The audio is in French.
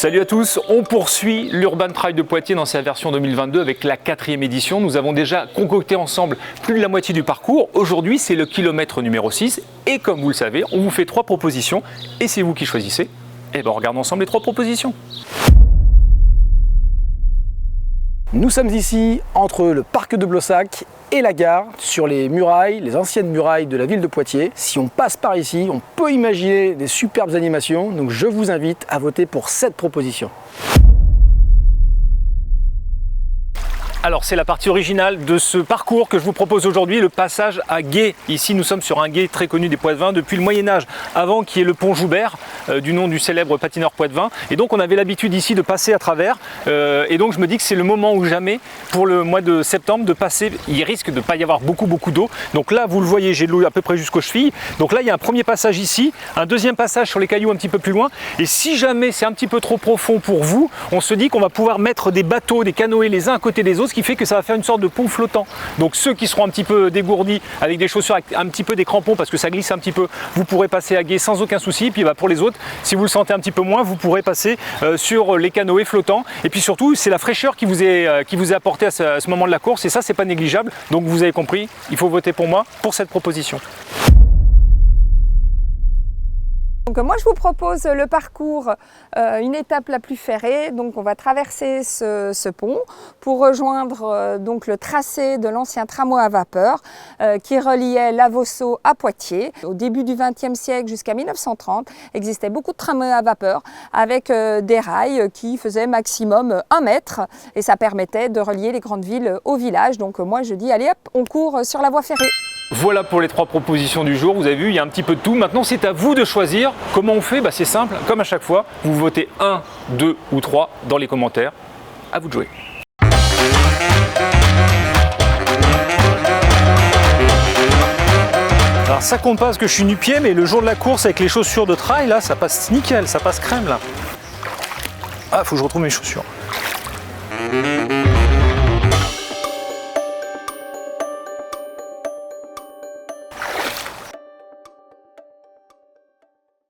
Salut à tous, on poursuit l'Urban Trail de Poitiers dans sa version 2022 avec la 4e édition. Nous avons déjà concocté ensemble plus de la moitié du parcours. Aujourd'hui, c'est le kilomètre numéro 6 et comme vous le savez, on vous fait 3 propositions et c'est vous qui choisissez. Et bien, regardons ensemble les 3 propositions. Nous sommes ici entre le parc de Blossac et la gare, sur les murailles, les anciennes murailles de la ville de Poitiers. Si on passe par ici, on peut imaginer des superbes animations, donc je vous invite à voter pour cette proposition. Alors c'est la partie originale de ce parcours que je vous propose aujourd'hui, le passage à Gué. Ici nous sommes sur un gué très connu des Poitevins depuis le Moyen-Âge, avant qu'il y ait le pont Joubert, du nom du célèbre patineur poitevin. Et donc on avait l'habitude ici de passer à travers. Et donc je me dis que c'est le moment ou jamais pour le mois de septembre de passer. Il risque de ne pas y avoir beaucoup d'eau. Donc là vous le voyez, j'ai de l'eau à peu près jusqu'aux chevilles. Donc là il y a un premier passage ici, un deuxième passage sur les cailloux un petit peu plus loin. Et si jamais c'est un petit peu trop profond pour vous, on se dit qu'on va pouvoir mettre des bateaux, des canoës les uns à côté des autres, ce qui fait que ça va faire une sorte de pont flottant. Donc ceux qui seront un petit peu dégourdis avec des chaussures avec un petit peu des crampons parce que ça glisse un petit peu, vous pourrez passer à Gué sans aucun souci. Et puis pour les autres, si vous le sentez un petit peu moins, vous pourrez passer sur les canoës flottants. Et puis surtout, c'est la fraîcheur qui vous est apportée à ce moment de la course et ça, c'est pas négligeable. Donc vous avez compris, il faut voter pour moi pour cette proposition. Donc moi je vous propose le parcours, une étape la plus ferrée. Donc on va traverser ce pont pour rejoindre donc le tracé de l'ancien tramway à vapeur qui reliait Lavosso à Poitiers. Au début du XXe siècle jusqu'à 1930, existait beaucoup de tramways à vapeur avec des rails qui faisaient maximum 1 mètre et ça permettait de relier les grandes villes aux villages. Donc moi je dis allez hop, on court sur la voie ferrée. Voilà pour les 3 propositions du jour, vous avez vu, il y a un petit peu de tout. Maintenant, c'est à vous de choisir. Comment on fait? C'est simple, comme à chaque fois, vous votez 1, 2 ou 3 dans les commentaires. À vous de jouer. Alors ça compte pas parce que je suis nu-pied, mais le jour de la course avec les chaussures de trail, là, ça passe nickel, ça passe crème, là. Ah, faut que je retrouve mes chaussures.